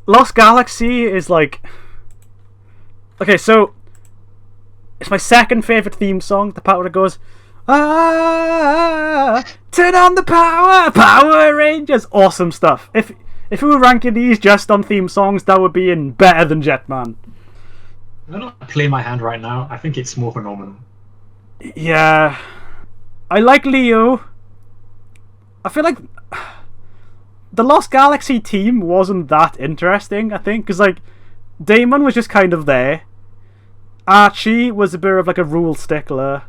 Lost Galaxy is like... Okay, so... It's my second favourite theme song. The part where it goes... Turn on the power! Power Rangers! Awesome stuff. If we were ranking these just on theme songs, that would be in better than Jetman. I'm not play my hand right now. I think it's more phenomenal. Yeah. I like Leo. I feel like... The Lost Galaxy team wasn't that interesting, I think, because, like, Damon was just kind of there. Archie was a bit of, like, a rule stickler,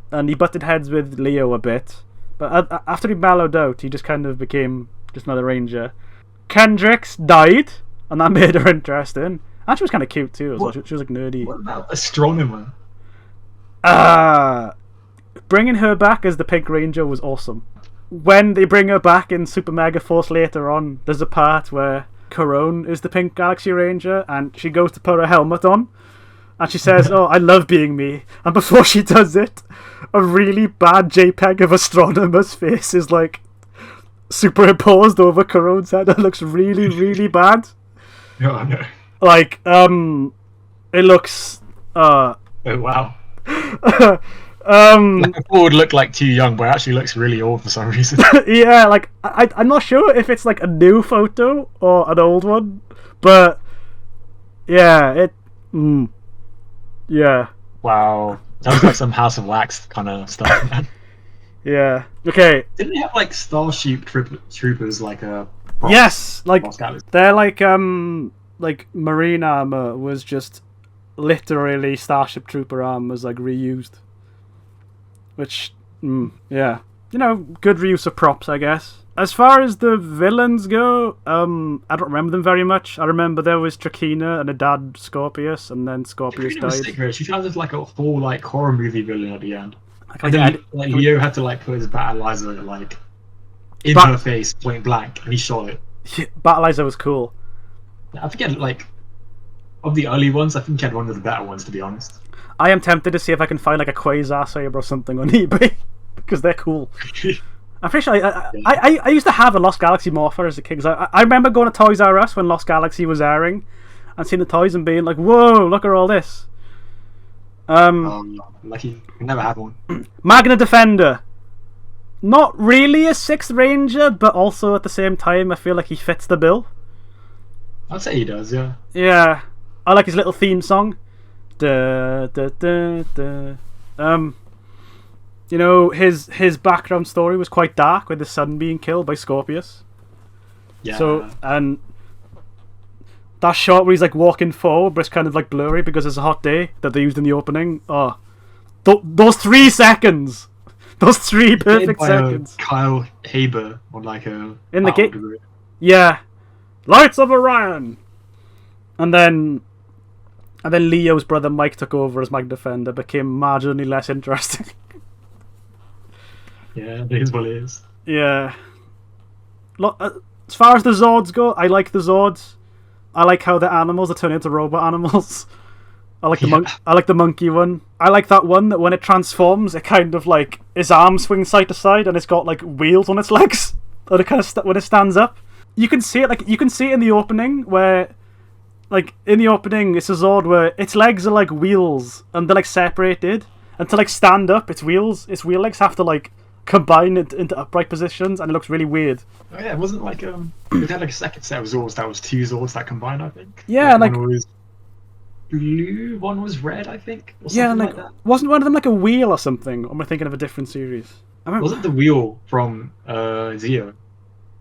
and he butted heads with Leo a bit. But after he mellowed out, he just kind of became just another ranger. Kendricks died, and that made her interesting. And she was kind of cute, too. She was, like, nerdy. What about Astronomer? Bringing her back as the Pink Ranger was awesome. When they bring her back in Super Mega Force later on, there's a part where Corone is the Pink Galaxy Ranger, and she goes to put her helmet on, and she says, "Oh, I love being me." And before she does it, a really bad JPEG of Astronomer's face is like superimposed over Corone's head. It looks really, really bad. Oh no! Like, it looks. Oh wow! Like a would look like too young, but it actually looks really old for some reason. Yeah, like I'm not sure if it's like a new photo or an old one, but yeah, yeah. Wow, sounds like some House of Wax kind of stuff, man. Yeah. Okay. Didn't they have like Starship Troopers like a? Yes, like they're like marine armor was just literally Starship Trooper armor like reused. Which, yeah. You know, good reuse of props, I guess. As far as the villains go, I don't remember them very much. I remember there was Trakina and a dad, Scorpius, and then Scorpius died. She sounded like a full like horror movie villain at the end. Like Leo had to like put his battleizer like in her face, point blank, and he shot it. Yeah, battleizer was cool. I forget, like, of the early ones, I think he had one of the better ones, to be honest. I am tempted to see if I can find like a Quasar Saber or something on eBay because they're cool. I'm pretty sure I used to have a Lost Galaxy Morpher as a kid. I remember going to Toys R Us when Lost Galaxy was airing and seeing the toys and being like, "Whoa, look at all this!" Lucky, never had one. Magna Defender, not really a 6th Ranger, but also at the same time, I feel like he fits the bill. I'd say he does, yeah. Yeah, I like his little theme song. Da, da, da, da. You know, his background story was quite dark with his son being killed by Scorpius. Yeah. So, and that shot where he's like walking forward, but it's kind of like blurry because it's a hot day that they used in the opening. Oh, those 3 seconds, those 3 perfect seconds. Kyle Haber on like a in the game. Yeah, Lights of Orion, and then Leo's brother Mike took over as Mag Defender, became marginally less interesting. Yeah, it is what it is. Yeah. As far as the Zords go, I like the Zords. I like how the animals are turned into robot animals. I like the monkey one. I like that one that when it transforms, it kind of like its arms swing side to side and it's got like wheels on its legs. And it kind of when it stands up, you can see it. You can see it in the opening where. Like, in the opening, it's a Zord where its legs are like wheels, and they're like separated, and to like stand up, its wheel legs have to like combine it into upright positions, and it looks really weird. Oh yeah, it wasn't like it had like a second set of Zords that was 2 Zords that combined, I think. Yeah, like one was blue, one was red, I think. Or yeah, like that. Wasn't one of them like a wheel or something? Or am I thinking of a different series? Wasn't the wheel from Zeo?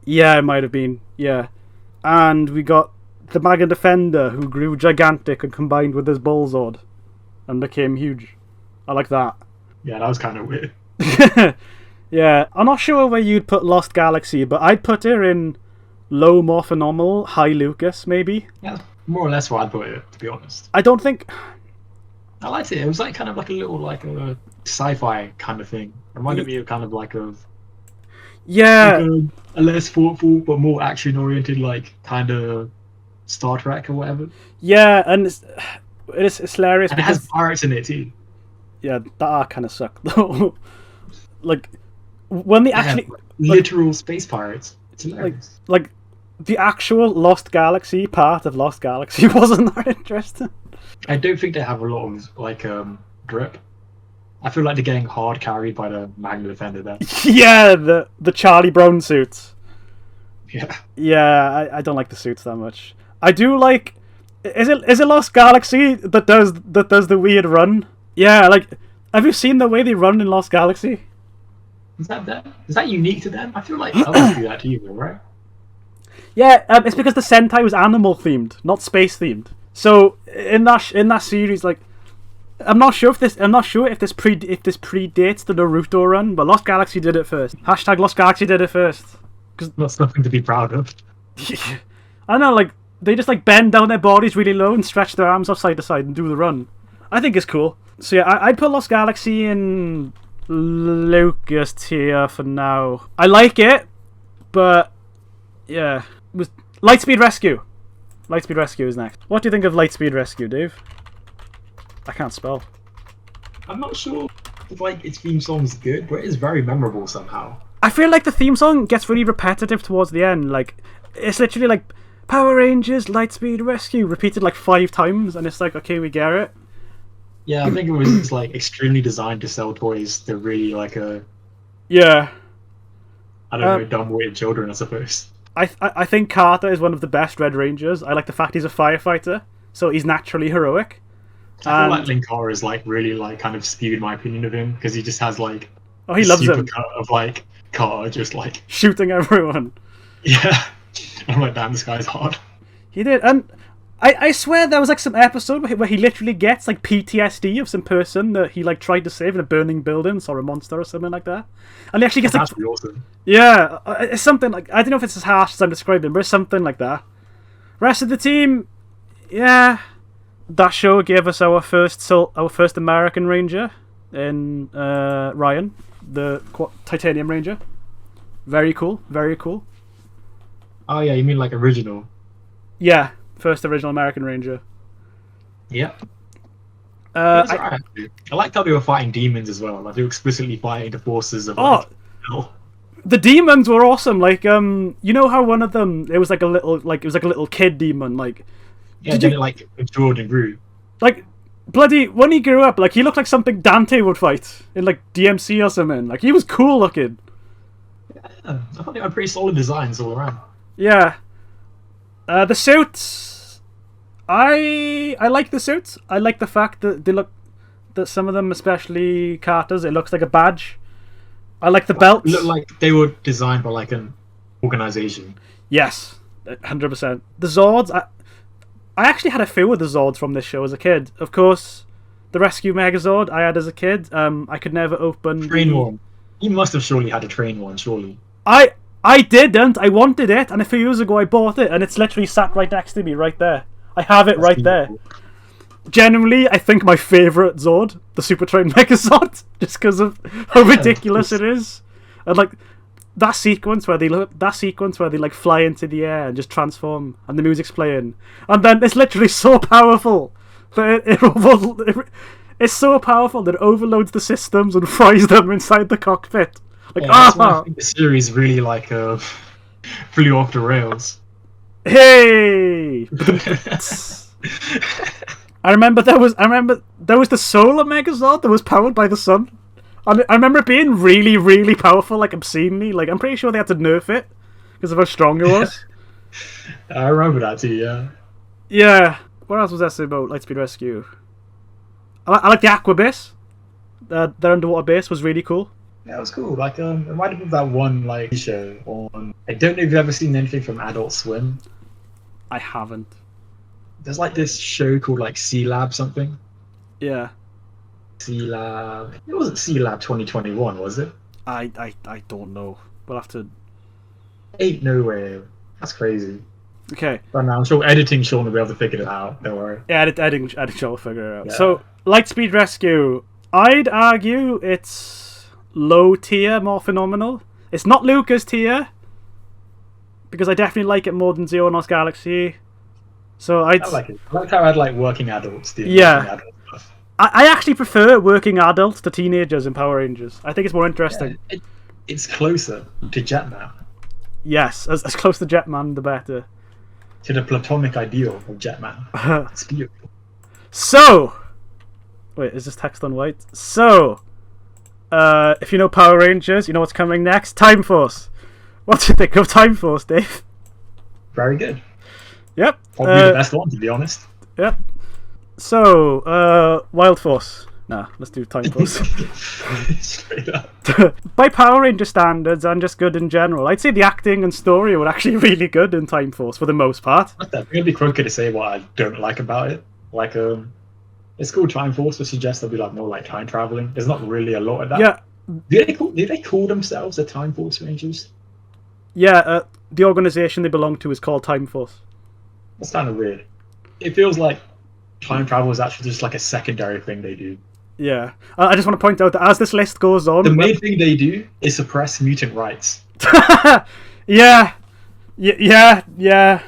Yeah, it might have been. Yeah, and we got the Magna Defender, who grew gigantic and combined with his Bullzord and became huge. I like that. Yeah, that was kind of weird. Yeah, I'm not sure where you'd put Lost Galaxy, but I'd put her in low Morphonormal, high Lucas, maybe. Yeah, more or less where I'd put it, to be honest. I don't think... I liked it. It was like kind of like a little like a sci-fi kind of thing. Reminded me of kind of like a... Yeah. Like a less thoughtful, but more action-oriented, like kind of... Star Trek or whatever. Yeah, and it's hilarious. And it has pirates in it too. Yeah, that arc kind of sucked though. Like when they actually literal space pirates. It's hilarious. Like the actual Lost Galaxy part of Lost Galaxy wasn't that interesting. I don't think they have a lot of like drip. I feel like they're getting hard carried by the Magna Defender there. Yeah, the Charlie Brown suits. Yeah. Yeah, I don't like the suits that much. I do like. Is it Lost Galaxy that does the weird run? Yeah, like have you seen the way they run in Lost Galaxy? Is that unique to them? I feel like others do that too, right? Yeah, it's because the Sentai was animal themed, not space themed. So in that series, like, I'm not sure if this predates the Naruto run, but Lost Galaxy did it first. Hashtag Lost Galaxy did it first. Cause that's nothing to be proud of. I don't know, like they just like bend down their bodies really low and stretch their arms off side to side and do the run. I think it's cool. So yeah, I'd put Lost Galaxy in Lucas tier for now. I like it, but yeah, with Lightspeed Rescue. Lightspeed Rescue is next. What do you think of Lightspeed Rescue, Dave? I can't spell. I'm not sure if like its theme song's good, but it is very memorable somehow. I feel like the theme song gets really repetitive towards the end. Like it's literally like Power Rangers Lightspeed Rescue repeated like 5 times, and it's like, okay, we get it. Yeah, I think it was like extremely designed to sell toys to really like yeah. I don't know, dumb-witted children, I suppose. I think Carter is one of the best Red Rangers. I like the fact he's a firefighter, so he's naturally heroic. I feel like Linkara is like really like kind of skewed my opinion of him because he just has like he loves super him. Cut of like Carter just like shooting everyone. Yeah, I'm like, damn, this guy's hard. He did, and I swear there was like some episode where he literally gets like PTSD of some person that he like tried to save in a burning building, or a monster or something like that, and he actually gets That's like pretty awesome. Yeah, it's something like, I don't know if it's as harsh as I'm describing, but it's something like that. Rest of the team, yeah, that show gave us our first American Ranger in Ryan, the Titanium Ranger. Very cool, very cool. Oh yeah, you mean like original? Yeah, first original American Ranger. Yeah. I liked how they were fighting demons as well. Like they were explicitly fighting the forces of hell. The demons were awesome. Like you know how one of them it was like a little kid demon. Like yeah, then it like matured and grew. Like bloody when he grew up, like he looked like something Dante would fight in like DMC or something. Like he was cool looking. Yeah, I thought they had pretty solid designs all around. Yeah. The suits, I like the suits. I like the fact that that some of them, especially Carter's, it looks like a badge. I like the belts. Look like they were designed by like an organization. Yes, 100%. The Zords, I actually had a few of the Zords from this show as a kid. Of course, the Rescue Megazord I had as a kid. I could never open train one. You must have surely had a train one, surely. I didn't. I wanted it, and a few years ago I bought it, and it's literally sat right next to me, right there. I have it right there. Genuinely, I think my favourite Zord, the Super Train Megazord, just because of how ridiculous it is, and like that sequence where they like fly into the air and just transform, and the music's playing, and then it's literally so powerful that it's so powerful that it overloads the systems and fries them inside the cockpit. Like, yeah, that's why I think the series really like flew off the rails. Hey. I remember there was the solar Megazord that was powered by the sun. And I remember it being really, really powerful, like obscenely. Like I'm pretty sure they had to nerf it because of how strong it was. I remember that too. Yeah. Yeah. What else was there to say about Lightspeed Rescue? I like the Aqua base. Their underwater base was really cool. Yeah, it was cool. Like, it reminded me of that one like show on. I don't know if you've ever seen anything from Adult Swim. I haven't. There's like this show called like Sea Lab something. Yeah. Sea Lab. It wasn't Sea Lab 2021, was it? I don't know. We'll have to. Ain't no way. That's crazy. Okay. But now I'm sure editing Sean will be able to figure it out. Don't worry. Yeah, editing Sean will figure it out. Yeah. So Lightspeed Rescue. I'd argue it's low tier, more phenomenal. It's not Lucas tier because I definitely like it more than Zero Lost Galaxy. So I like it. I like how I had like working adults do. Yeah. Working adult stuff. I actually prefer working adults to teenagers in Power Rangers. I think it's more interesting. Yeah, it's closer to Jetman. Yes, as close to Jetman, the better. To the platonic ideal of Jetman. It's beautiful. So, wait, is this text on white? So, if you know Power Rangers, you know what's coming next. Time Force. What do you think of Time Force, Dave? Very good. Yep. Probably the best one, to be honest. Yep. So, Wild Force. Nah, let's do Time Force. Straight up. By Power Ranger standards and just good in general, I'd say the acting and story were actually really good in Time Force for the most part. I'm gonna be crooked to say what I don't like about it. Like, it's called Time Force, which suggests there'll be like more like time traveling. There's not really a lot of that. Yeah. Do they call themselves the Time Force Rangers? Yeah, the organization they belong to is called Time Force. That's kind of weird. It feels like time travel is actually just like a secondary thing they do. Yeah. I just want to point out that as this list goes on... The main thing they do is suppress mutant rights. Yeah. Yeah.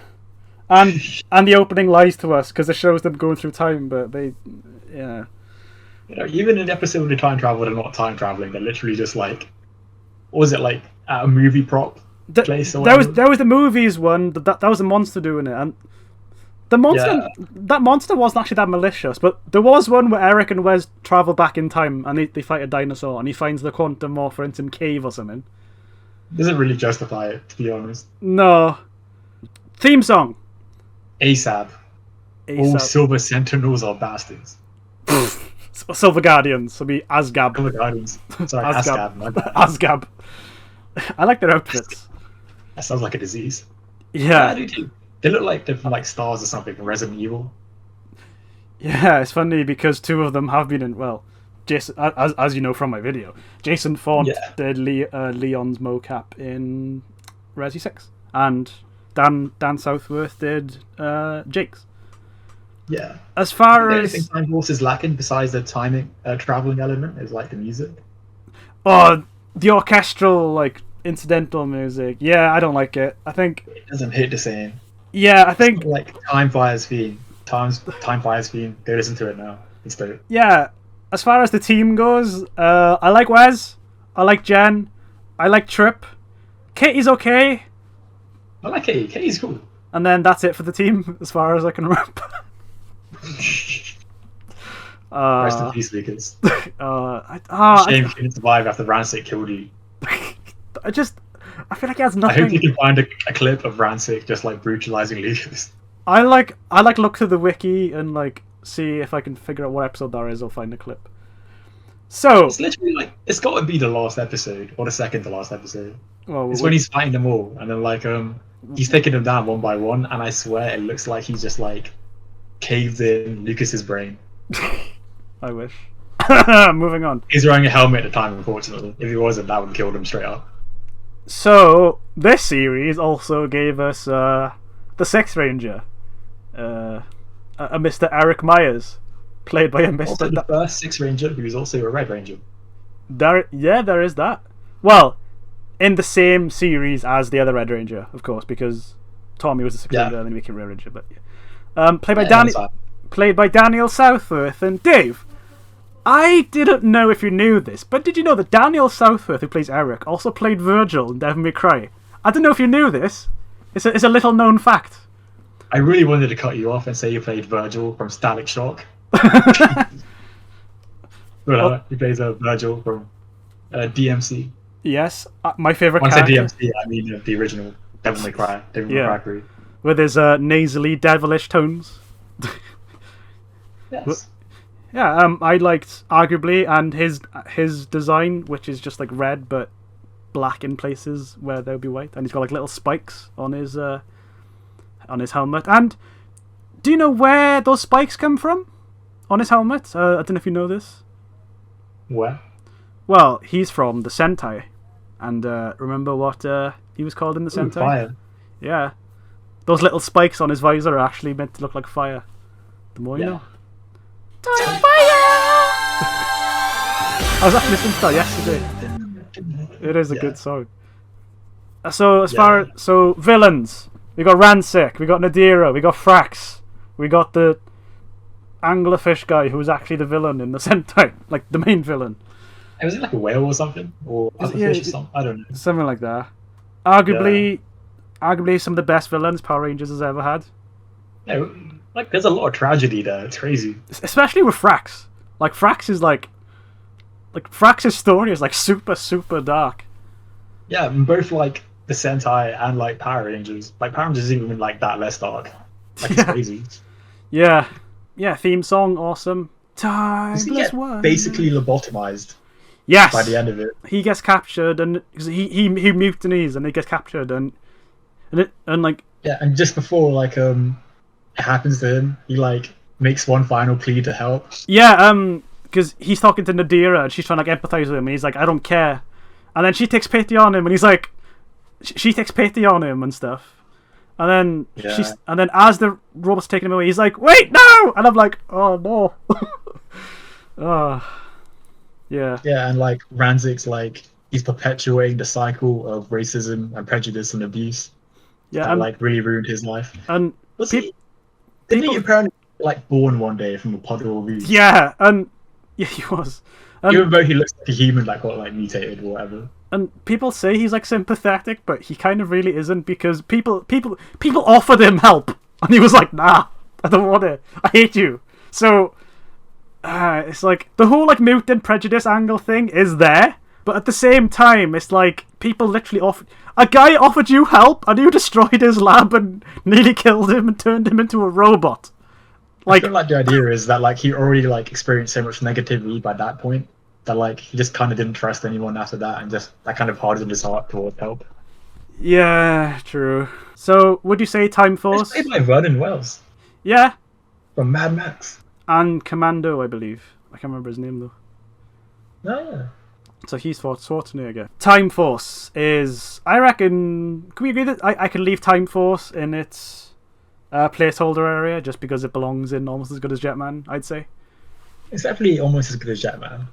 And the opening lies to us because it shows them going through time, but they... Yeah. You know, even in the episode of the time travel, they're not time traveling. They're literally just like... What was it, like, at a movie prop place or whatever? There was the movies one, that was a monster doing it, and... That monster wasn't actually that malicious, but there was one where Eric and Wes travel back in time and they fight a dinosaur and he finds the quantum morpher in some cave or something. Doesn't really justify it, to be honest. No. Theme song. ASAP. All Silver Sentinels are bastards. Silver Guardians, so be Asgab. Silver Guardians. Sorry, Asgab. Asgab. I like their outfits. That sounds like a disease. Yeah. I do too. They look like different like stars or something from Resident Evil. Yeah, it's funny because two of them have been in. Well, Jason, as you know from my video, Jason Font did Leon's mocap in Resi 6, and Dan Southworth did Jake's. Yeah. As far as anything Time Force is lacking besides the timing traveling element is like the music. Oh, the orchestral like incidental music. Yeah, I don't like it. I think it doesn't hit the same. Yeah, I think like Time Fire's theme. Time Fire's theme. Go listen to it now. It's dope. Yeah, as far as the team goes, I like Wes. I like Jen. I like Trip. Katie's okay. I like Katie. Katie's cool. And then that's it for the team, as far as I can remember. Rest in peace, Lucas. Shame you didn't survive after Rancic killed you. I feel like he has nothing. I hope you can find a clip of Rancic just like brutalizing Lucas. I look through the wiki and like see if I can figure out what episode that is or find a clip. So it's literally like it's got to be the last episode or the second to last episode. Well, it's when he's fighting them all, and then like he's taking them down one by one, and I swear it looks like he's just like caved in Lucas's brain. I wish. Moving on. He's wearing a helmet at the time, unfortunately. If he wasn't, that would have killed him straight up. So this series also gave us the Sixth Ranger, a Mr. Eric Myers, played by a Mr. Also the first Sixth Ranger, who was also a Red Ranger. There is that. Well, in the same series as the other Red Ranger, of course, because Tommy was the Sixth Ranger and then he became Red Ranger. But played by Daniel Southworth. And Dave, I didn't know if you knew this, but did you know that Daniel Southworth, who plays Eric, also played Virgil in Devil May Cry? I don't know if you knew this. It's a little known fact. I really wanted to cut you off and say you played Virgil from Static Shock. He plays Virgil from DMC. Yes, my favourite character. When I say DMC, I mean the original Devil May Cry. Devil May Cry crew. With his nasally, devilish tones. Yes. Yeah, I liked arguably, and his design, which is just like red but black in places where there would be white, and he's got like little spikes on his helmet. And do you know where those spikes come from on his helmet? I don't know if you know this. Where? Well, he's from the Sentai, and remember what he was called in the Sentai? Fire. Yeah, those little spikes on his visor are actually meant to look like fire. The more you know. Fire! I was actually listening to that yesterday. It is a good song. So so villains, we got Rancic, we got Nadira, we got Frax, we got the anglerfish guy who was actually the villain in the Sentai, like the main villain. Was it like a whale or something, or other fish or something? I don't know. Something like that. Arguably some of the best villains Power Rangers has ever had. Yeah, like there's a lot of tragedy there. It's crazy. Especially with Frax. Like Frax's story is like super, super dark. Yeah, both like the Sentai and like Power Rangers. Like Power Rangers is even like that less dark. Like it's crazy. Yeah. Theme song, awesome. Timeless one. Basically lobotomized. Yes. By the end of it, he gets captured and he mutinies and he gets captured and like and just before like it happens to him, he like makes one final plea to help. Yeah, because he's talking to Nadira and she's trying to like empathize with him and he's like, I don't care, and then she takes pity on him and he's like, she takes pity on him and stuff, and then as the robot's taking him away, he's like, wait, no, and I'm like, oh no. Oh. Yeah. Yeah, and like Ranzik's like he's perpetuating the cycle of racism and prejudice and abuse. Yeah, that like really ruined his life. And didn't he apparently like born one day from a puddle of ooze? Yeah, and he was. Even though he looks like a human, like got like mutated or whatever. And people say he's like sympathetic, but he kind of really isn't because people offered him help, and he was like, nah, I don't want it. I hate you. So. It's like the whole like mutant prejudice angle thing is there, but at the same time, it's like people literally a guy offered you help and you destroyed his lab and nearly killed him and turned him into a robot. Like, I feel like the idea is that like he already like experienced so much negativity by that point that like he just kind of didn't trust anyone after that, and just that kind of hardened his heart towards help. Yeah, true. So would you say Time Force? It's played by Vernon Wells. Yeah. From Mad Max. And Commando, I believe. I can't remember his name though. Oh, yeah. So he's for Schwarzenegger. Time Force is, I reckon, can we agree that I can leave Time Force in its placeholder area just because it belongs in almost as good as Jetman, I'd say. It's definitely almost as good as Jetman.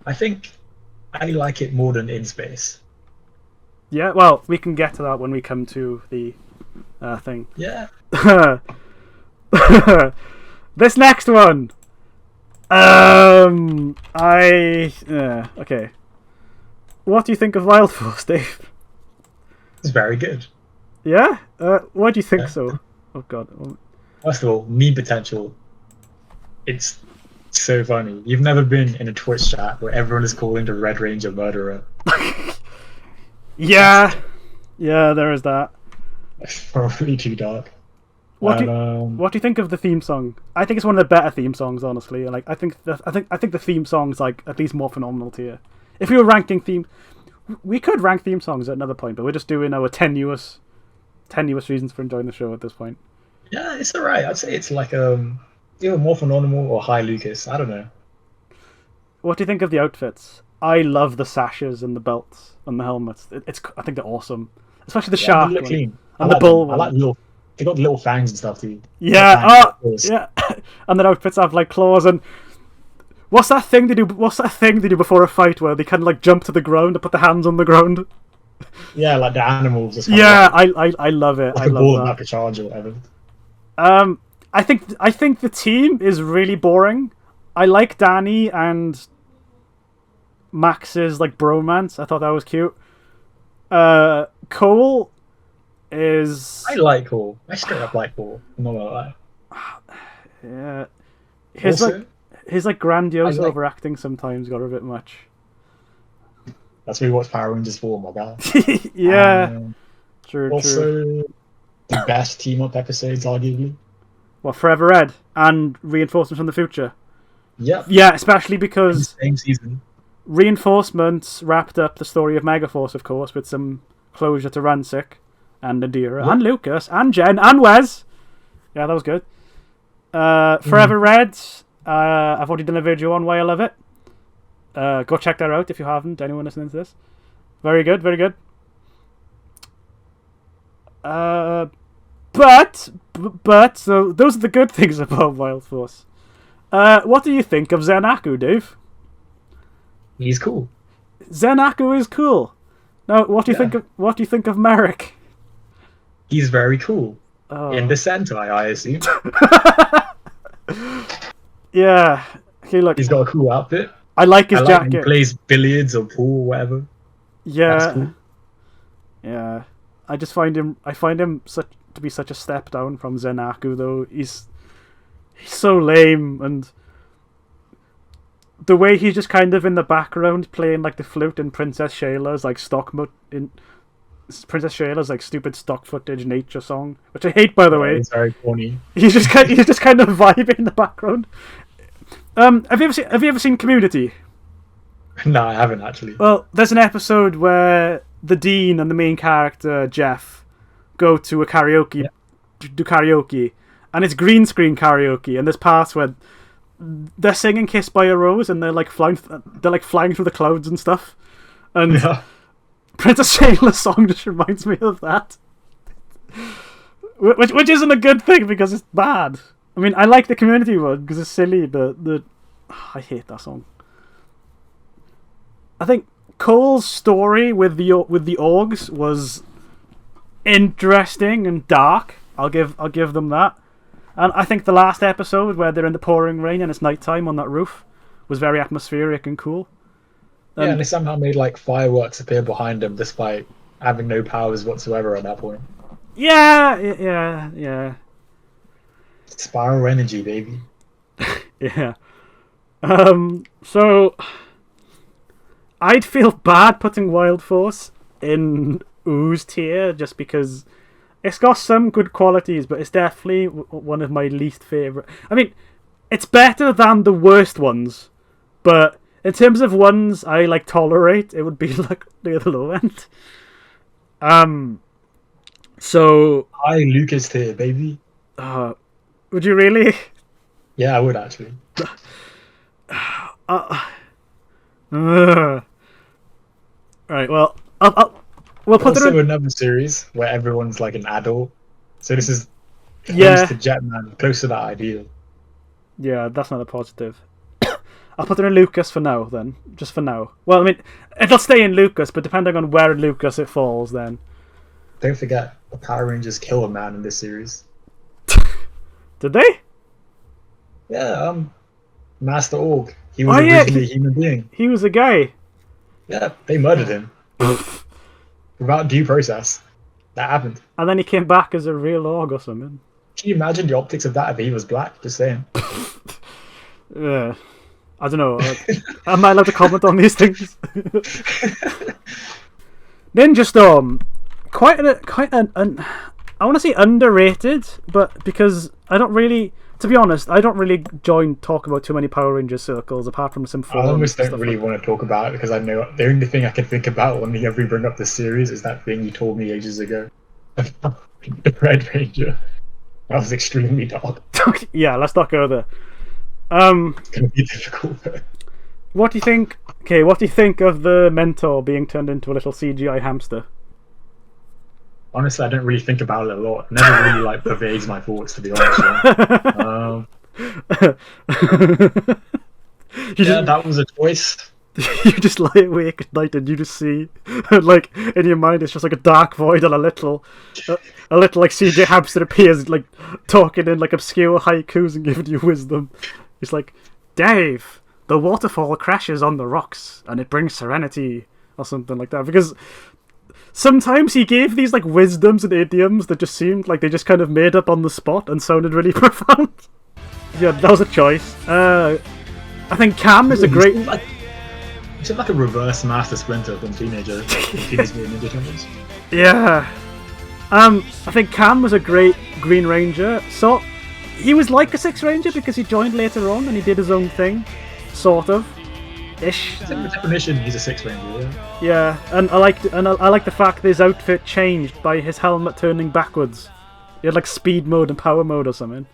I think I like it more than In Space. Yeah, well, we can get to that when we come to the thing. Yeah. This next one. Okay. What do you think of Wild Force, Dave? It's very good. Yeah? Why do you think so? Oh god. First of all, meme potential. It's so funny. You've never been in a Twitch chat where everyone is calling the Red Ranger murderer. Yeah, there is that. It's probably too dark. What do you think of the theme song? I think it's one of the better theme songs, honestly. Like I think the theme song's like at least more phenomenal tier. If we were ranking we could rank theme songs at another point, but we're just doing our tenuous reasons for enjoying the show at this point. Yeah, it's alright. I'd say it's like either more phenomenal or High Lucas. I don't know. What do you think of the outfits? I love the sashes and the belts and the helmets. I think they're awesome, especially the shark they look clean. And the bull. I like they got little fangs and stuff too. Yeah, yeah. And their outfits have like claws and what's that thing they do before a fight where they kind of like jump to the ground and put their hands on the ground? Yeah, like the animals. Yeah, I love it. Like I love that. Like a charge or whatever. I think the team is really boring. I like Danny and Max's like bromance. I thought that was cute. Cole is. I like Cole. I straight up like Cole. I'm not gonna lie. Yeah, his grandiose overacting sometimes got a bit much. That's what we watch Power Rangers for, my guy. Yeah, true. Also, the best team up episodes, arguably. Well, Forever Red and Reinforcements from the Future. Yep. Yeah, especially because same season. Reinforcements wrapped up the story of Megaforce, of course, with some closure to Ransik and Nadira and Lucas and Jen and Wes. Yeah, that was good. Forever Red, I've already done a video on why I love it. Go check that out if you haven't. Anyone listening to this? Very good, very good. But so those are the good things about Wild Force. What do you think of Zenaku, Dave? He's cool. Zenaku is cool. Now, what do you think of Merrick? He's very cool. In the Sentai, I assume. Yeah. Okay, look. He's got a cool outfit. I like his jacket. He plays billiards or pool or whatever. Yeah. That's cool. Yeah. I find him to be such a step down from Zenaku, though. He's so lame, and the way he's just kind of in the background playing like the flute in Princess Shayla's like Princess Shayla's like stupid stock footage nature song, which I hate, by the way. It's very corny. He's just kind of vibing in the background. Have you ever seen Community? No, I haven't actually. Well, there's an episode where the dean and the main character Jeff go to a karaoke, do karaoke, and it's green screen karaoke, and there's parts where they're singing "Kissed by a Rose" and they're like flying through the clouds and stuff, and Princess Shayla's song just reminds me of that, which isn't a good thing because it's bad. I mean, I like the Community one because it's silly, but I hate that song. I think Cole's story with the orgs was interesting and dark. I'll give them that. And I think the last episode where they're in the pouring rain and it's nighttime on that roof was very atmospheric and cool. Yeah, and they somehow made like fireworks appear behind them despite having no powers whatsoever at that point. Yeah. Spiral energy, baby. Yeah. So I'd feel bad putting Wild Force in Ooze tier just because it's got some good qualities, but it's definitely one of my least favourite. I mean, it's better than the worst ones, but in terms of ones I like tolerate, it would be like near the low end. So hi, Lucas tier, baby. Would you really? Yeah, I would actually. Right. Well, we'll put also another series where everyone's like an adult. So this is close to Jetman, close to that ideal. Yeah, that's not a positive. I'll put it in Lucas for now, then. Just for now. Well, I mean, it'll stay in Lucas, but depending on where in Lucas it falls, then. Don't forget, the Power Rangers kill a man in this series. Did they? Yeah, Master Org. He was originally a human being. He was a guy. Yeah, they murdered him. Without due process. That happened. And then he came back as a real Org or something. Can you imagine the optics of that if he was black? Just saying. Yeah. I don't know. Am I allowed to comment on these things? Ninja Storm. Quite an I want to say underrated, but because I don't really, to be honest, I don't really talk about too many Power Ranger circles apart from some forums. I almost don't really want to talk about it because I know the only thing I can think about whenever we bring up this series is that thing you told me ages ago. The Red Ranger. That was extremely dark. Yeah, let's not go there. It's gonna be difficult. What do you think? Okay, what do you think of the Mentor being turned into a little CGI hamster? Honestly, I don't really think about it a lot. It never really like pervades my thoughts, to be honest. That was a choice. You just lie awake at night and you just see, like, in your mind, it's just like a dark void and a little like CJ hamster appears, like talking in like obscure haikus and giving you wisdom. It's like, Dave, the waterfall crashes on the rocks and it brings serenity, or something like that. Because sometimes he gave these like wisdoms and idioms that just seemed like they just kind of made up on the spot and sounded really profound. Yeah, that was a choice. I think Cam is a great. It's like a reverse Master Splinter from Teenage Mutant Ninja Turtles. Yeah. I think Cam was a great Green Ranger. So he was like a Six Ranger because he joined later on and he did his own thing, sort of. Ish. In the definition, he's a Six Ranger. Yeah, and I like the fact that his outfit changed by his helmet turning backwards. He had like speed mode and power mode or something.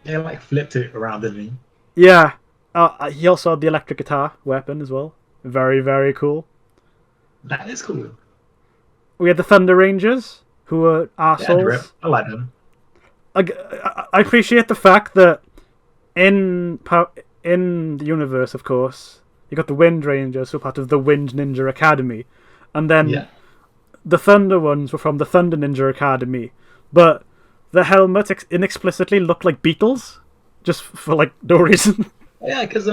Yeah, like flipped it around, didn't he? Yeah. He also had the electric guitar weapon as well. Very, very cool. That is cool. We had the Thunder Rangers, who were arseholes. Yeah, I like them. I appreciate the fact that in the universe, of course, you got the Wind Rangers, who were part of the Wind Ninja Academy, and then the Thunder ones were from the Thunder Ninja Academy, but the helmets inexplicitly looked like beetles. just for like no reason. Yeah, because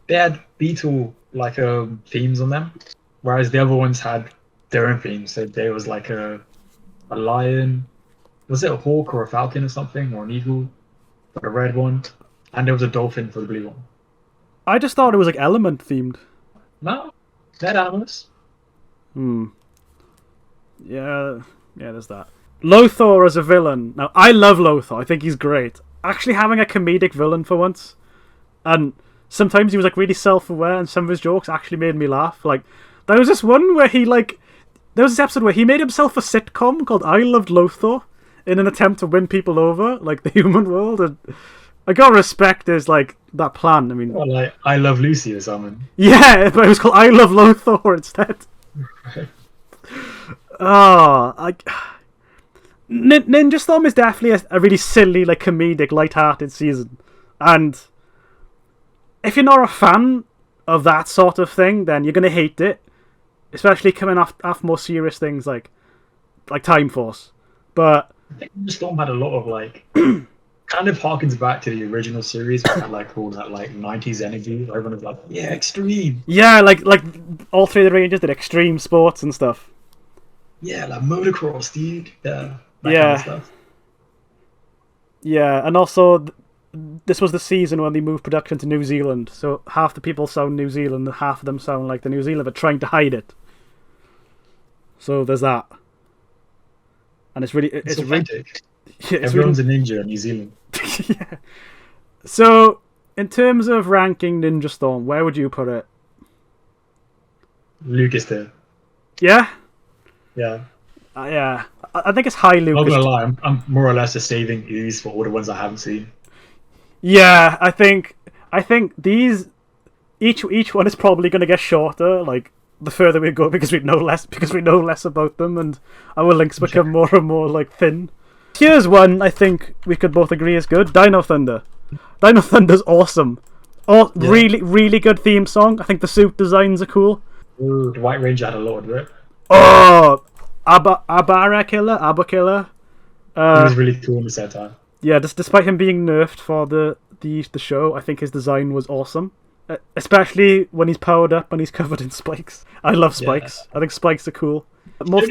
they had beetle like themes on them, whereas the other ones had their own themes. So there was like a lion, was it a hawk or a falcon or something, or an eagle for the red one, and there was a dolphin for the blue one. I just thought it was like element themed. No, they're animals. Yeah, there's that. Lothar as a villain. Now, I love Lothar. I think he's great. Actually having a comedic villain for once. And sometimes he was like really self-aware, and some of his jokes actually made me laugh. Like, there was this one where there was this episode where he made himself a sitcom called I Loved Lothar in an attempt to win people over, like the human world. And I gotta respect his, like, that plan. I mean... Well, like, I Love Lucy or something. Yeah, but it was called I Love Lothar instead. Ninja Storm is definitely a really silly, like, comedic, light-hearted season. And if you're not a fan of that sort of thing, then you're going to hate it. Especially coming off more serious things like Time Force. But I think Ninja Storm had a lot of, like, kind of harkens back to the original series, where it had, like, all that, like, 90s energy. Everyone was like, yeah, extreme. Yeah, like all three of the Rangers did extreme sports and stuff. Yeah, like motocross, dude. That yeah. kind of stuff. Yeah, and also this was the season when they moved production to New Zealand, so half the people sound New Zealand and half of them sound like the New Zealander trying to hide it. So there's that. And it's really... It's authentic. Yeah, everyone's a ninja in New Zealand. Yeah. So, in terms of ranking Ninja Storm, where would you put it? Lucas there. Yeah? Yeah. Yeah. I think it's high Lucas. Not gonna lie, I'm more or less just saving these for all the ones I haven't seen. Yeah, I think these each one is probably gonna get shorter, like the further we go, because we know less about them, and our links become more and more like thin. Here's one I think we could both agree is good. Dino Thunder. Dino Thunder's awesome. Oh, yeah. Really good theme song. I think the suit designs are cool. Ooh, the White Ranger had a lot of it. Oh, Abba Killer. He was really cool in the satire. Yeah, despite him being nerfed for the show, I think his design was awesome. Especially when he's powered up and he's covered in spikes. I love spikes. Yeah. I think spikes are cool. Of like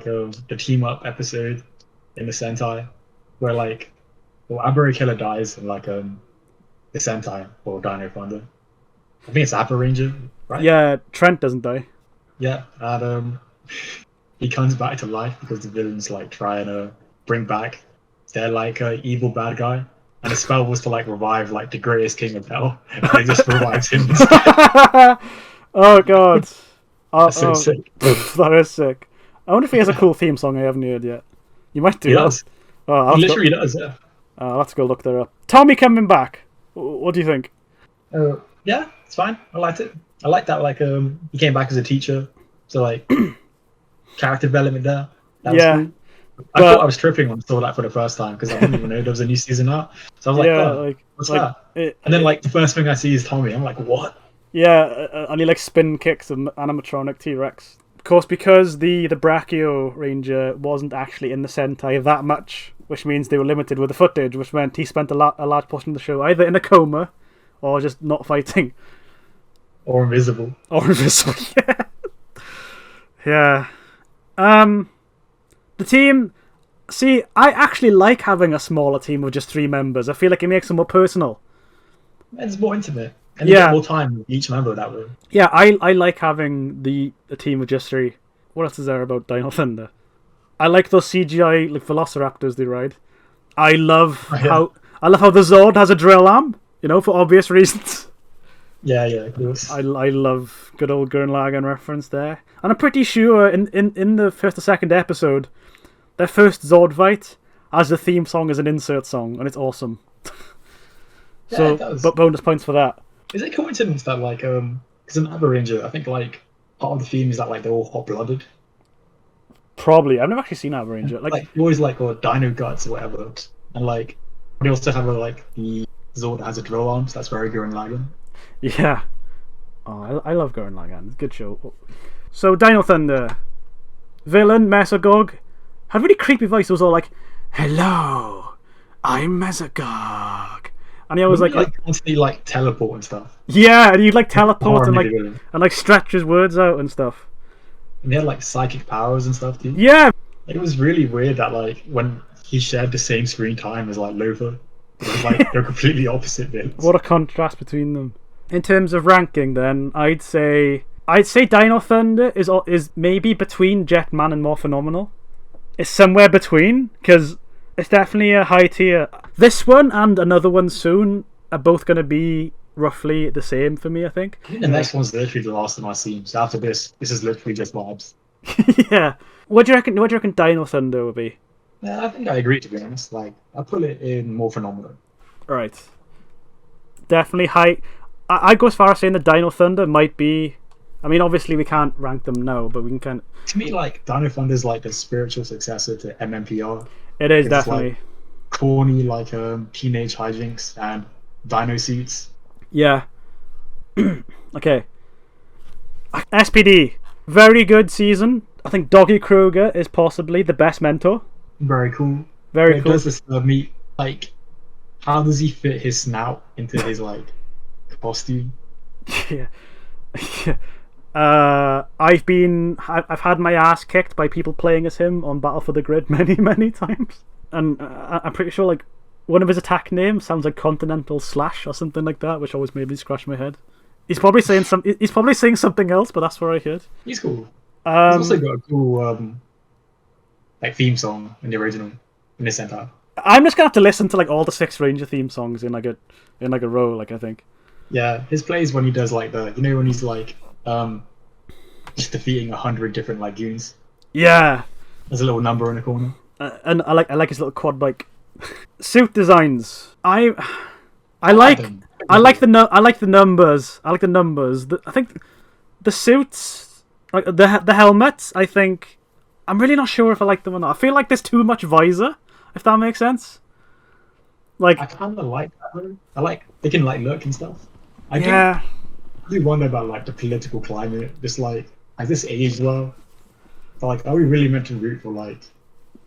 the team up episode in the Sentai, where like, Abba Killer dies in like the Sentai or Dino Thunder. I think it's Abba Ranger, right? Yeah, Trent doesn't die. Yeah, and he comes back to life because the villains like trying to bring back their like evil bad guy. And the spell was to like revive like the greatest king of hell, and they just revives him. Oh god, that's so sick. That is sick. I wonder if he has a cool theme song I haven't heard yet. You might do. He does. Oh, he literally does. Yeah. I'll have to go look that up. Tommy coming back. What do you think? Yeah, it's fine. I liked it. I like that. Like he came back as a teacher, so like character development there. That was cool. I thought I was tripping when I saw that for the first time because I didn't even know there was a new season out. So I was like, what's that? And then like the first thing I see is Tommy. I'm like, what? Yeah, and he like spin kicks an animatronic T-Rex. Of course, because the Brachio Ranger wasn't actually in the Sentai that much, which means they were limited with the footage, which meant he spent a large portion of the show either in a coma or just not fighting. Or invisible. Yeah. Yeah. The team... See, I actually like having a smaller team of just 3 members. I feel like it makes them more personal. It's more intimate. And you get more time with each member that way. Yeah, I like having a team of just 3. What else is there about Dino Thunder? I like those CGI like velociraptors they ride. I love how the Zord has a drill arm, for obvious reasons. Yeah, of course. I love good old Gurren Lagann reference there. And I'm pretty sure in the first or second episode, their first Zord fight has the theme song as an insert song, and it's awesome. Yeah, it does. But bonus points for that. Is it coincidence that like because in Abba Ranger, I think like part of the theme is that like they're all hot-blooded? Probably. I've never actually seen Abba Ranger. Like always like dino guts or whatever, and like they also have the Zord that has a drill arm, so that's very Gurren Lagann. Yeah. Oh, I love Gurren Lagann. It's a good show. So Dino Thunder, villain Mesogog, had a really creepy voice. It was all like, "Hello, I'm Mesogog. And he always like constantly like teleport and stuff. Yeah, and he'd like teleport and like stretch his words out and stuff. And he had like psychic powers and stuff too. Yeah. It was really weird that like when he shared the same screen time as like Lothar, it was like they're completely opposite bits. What a contrast between them. In terms of ranking, then I'd say Dino Thunder is maybe between Jetman and More Phenomenal. It's somewhere between, because it's definitely a high tier. This one and another one soon are both going to be roughly the same for me, I think. The next one's literally the last of my scenes. So after this is literally just vibes. Yeah. What do you reckon Dino Thunder will be? Yeah, I think I agree, to be honest. Like, I put it in More Phenomenal. Right. Definitely high. I'd go as far as saying that Dino Thunder might be... I mean, obviously we can't rank them now, but we can kind of... To me, like, Dino Thunder is like the spiritual successor to MMPR. It is, definitely. Like, corny, like, teenage hijinks and dino suits. Yeah. Okay. SPD. Very good season. I think Doggy Kruger is possibly the best mentor. Very cool. Very cool. Does disturb me. Like, how does he fit his snout into his, like, costume? Yeah. I've had my ass kicked by people playing as him on Battle for the Grid many times, and I'm pretty sure like one of his attack names sounds like Continental Slash or something like that, which always made me scratch my head. He's probably saying something else, but that's what I heard. He's cool. He's also got a cool like theme song in the original in this center. I'm just gonna have to listen to like all the 6 Ranger theme songs in a row. Like I think. Yeah, his plays when he does like when he's like just defeating 100 different like goons. Yeah. There's a little number in the corner. And I like his little quad bike. Suit designs. I like the numbers. I like the numbers. I think the suits, like the helmets. I think I'm really not sure if I like them or not. I feel like there's too much visor, if that makes sense. Like I kind of like that one. I like they can like look and stuff. I do wonder about like the political climate. Just like has this aged well? But, like, are we really meant to root for like?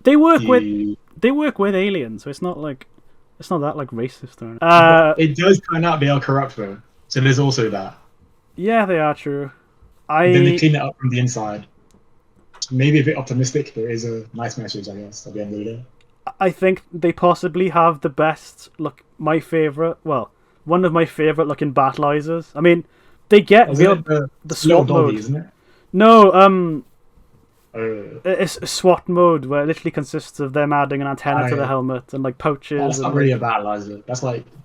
They work with aliens, so it's not that like racist or anything. It does turn out they are corrupt though, so there's also that. Yeah, they are true. Then they clean it up from the inside. Maybe a bit optimistic, but it is a nice message, I guess, at the end of the day. I think they possibly have the best one of my favourite looking battleizers. I mean, they get the SWAT mode, isn't it? No, it's a SWAT mode where it literally consists of them adding an antenna to the helmet and like pouches. That's not really a battleizer.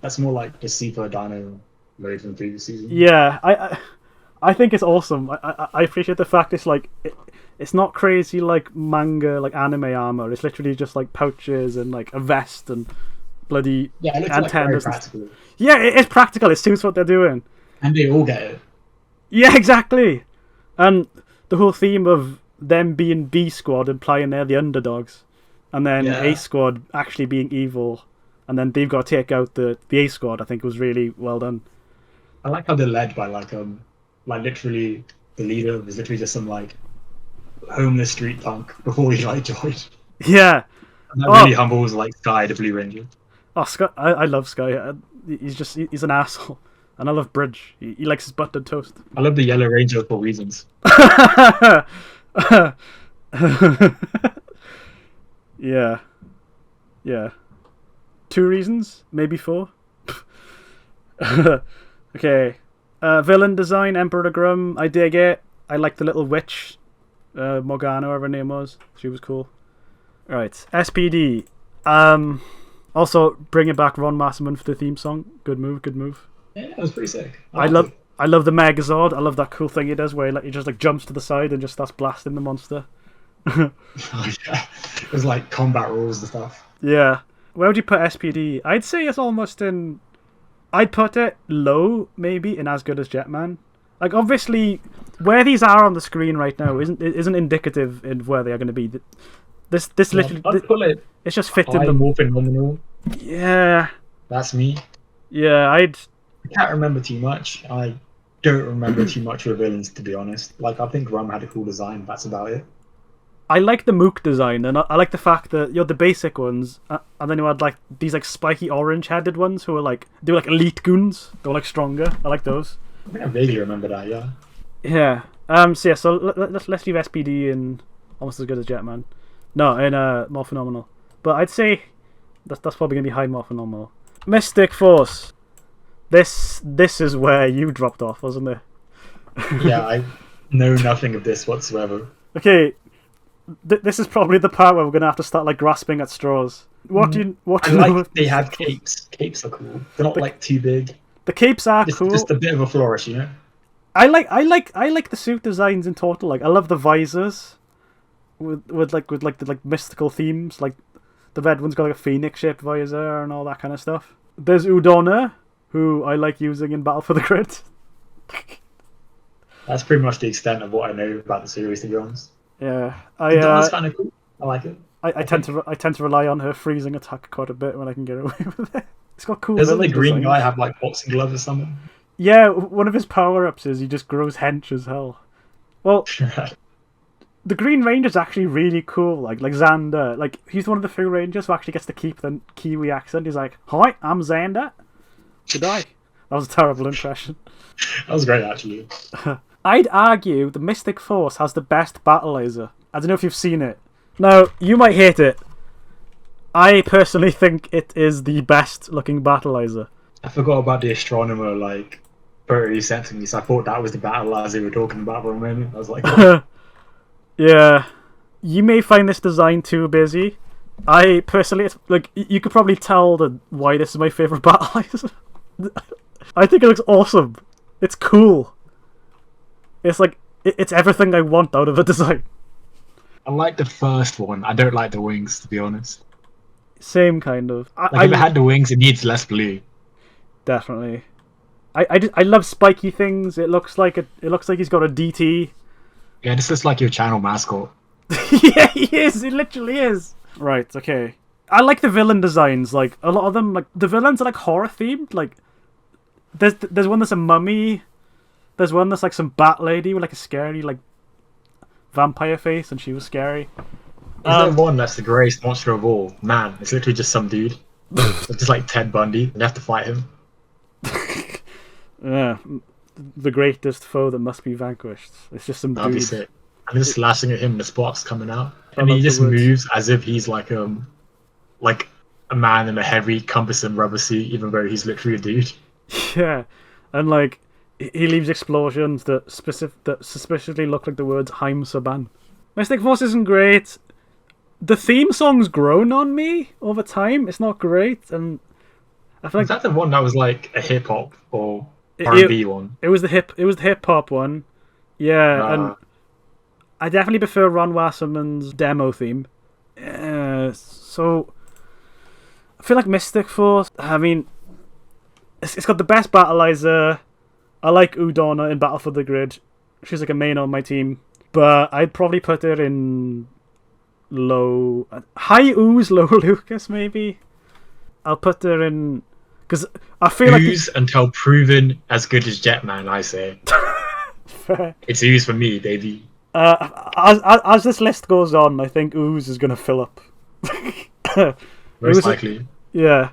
That's more like the Super Dino mode from the previous season. Yeah, I think it's awesome. I appreciate the fact it's like it's not crazy like manga like anime armor. It's literally just like pouches and like a vest and bloody antennas. Like practical. Yeah, it's practical. It suits what they're doing. And they all get it. Yeah, exactly. And the whole theme of them being B squad implying they're the underdogs, and then A squad actually being evil, and then they've got to take out the A squad. I think was really well done. I like how they're led by like literally the leader is literally just some like homeless street punk before he like joined. Yeah. And that really humbles like Sky, the Blue Ranger. Oh, Sky! I love Sky. He's an asshole, and I love Bridge. He likes his buttered toast. I love the Yellow Ranger for reasons. Yeah. 2 reasons, maybe 4. Okay. Villain design, Emperor Grum. I dig it. I like the little witch, Morgana, whatever her name was. She was cool. Right, SPD. Also, bringing back Ron Masserman for the theme song. Good move. Yeah, that was pretty sick. I love the Megazord. I love that cool thing he does where he just like jumps to the side and just starts blasting the monster. Oh, yeah. It was like combat rules and stuff. Yeah. Where would you put SPD? I'd say it's almost in... I'd put it low, maybe, in As Good as Jetman. Like, obviously, where these are on the screen right now isn't indicative in where they are going to be. This literally... I'd put it it's just fitting them. More phenomenal. Yeah. That's me. Yeah, I can't remember too much. I don't remember too much with villains, to be honest. Like, I think Rum had a cool design. That's about it. I like the Mook design, and I like the fact that you had the basic ones, and then you had like these like spiky orange-headed ones who were like they were like elite goons. They were like stronger. I like those. I think I vaguely remember that. Yeah. Yeah. So let's leave SPD in almost as good as Jetman. No, in more phenomenal. But I'd say that's probably gonna be high more phenomenal. Mystic Force. This is where you dropped off, wasn't it? Yeah, I know nothing of this whatsoever. Okay. This is probably the part where we're gonna have to start like grasping at straws. What do you know? They have capes. Capes are cool. They're not like too big. The capes are cool. Just a bit of a flourish, you know. I like the suit designs in total. Like I love the visors with the mystical themes. Like the red one's got like a phoenix shaped visor and all that kind of stuff. There's Udonna, who I like using in Battle for the Grid. That's pretty much the extent of what I know about the series, to be honest. Yeah, Udonna's kind of cool. I like it. I tend to rely on her freezing attack quite a bit when I can get away with it. It's got cool. Doesn't the green guy have like boxing gloves or something? Yeah, one of his power-ups is he just grows hench as hell. Well, the Green Ranger's actually really cool. Like Xander, like he's one of the few Rangers who actually gets to keep the Kiwi accent. He's like, "Hi, I'm Xander." Good eye. That was a terrible impression. That was great, actually. I'd argue the Mystic Force has the best battleizer. I don't know if you've seen it. Now, you might hate it. I personally think it is the best looking battleizer. I forgot about the astronomer, like, photo you sent to me, so I thought that was the battleizer we were talking about for a moment. I was like, oh. Yeah. You may find this design too busy. I personally, like, you could probably tell why this is my favourite battleizer. I think it looks awesome. It's cool. It's like, it's everything I want out of a design. I like the first one. I don't like the wings, to be honest. Same kind of. If it had the wings, it needs less blue. Definitely. I love spiky things. It looks like he's got a DT. Yeah, this looks like your channel mascot. Yeah, he is. He literally is. Right. Okay. I like the villain designs. Like a lot of them, like the villains are like horror themed. Like there's one that's a mummy. There's one that's like some bat lady with like a scary like vampire face, and she was scary. Is there one that's the greatest monster of all? Man, it's literally just some dude. It's just like Ted Bundy, and you have to fight him. Yeah, the greatest foe that must be vanquished. It's just some That'd dude. be sick. I'm just slashing at him, and the sparks coming out, and he just moves as if he's like a man in a heavy, cumbersome rubber suit, even though he's literally a dude. Yeah, and like he leaves explosions that suspiciously look like the words "Heim Saban." Mystic Force isn't great. The theme song's grown on me over time. It's not great, and I feel like is that the one that was like a hip hop or R&B one? It was the hip hop one. Yeah, and I definitely prefer Ron Wasserman's demo theme. So I feel like Mystic Force. I mean, it's got the best battleizer. I like Udonna in Battle for the Grid. She's like a main on my team. But I'd probably put her in low... High Ooze, low Lucas, maybe? I'll put her in... Because I feel Ooze until proven as good as Jetman, I say. Fair. It's Ooze for me, baby. As this list goes on, I think Ooze is going to fill up. Most likely. Yeah.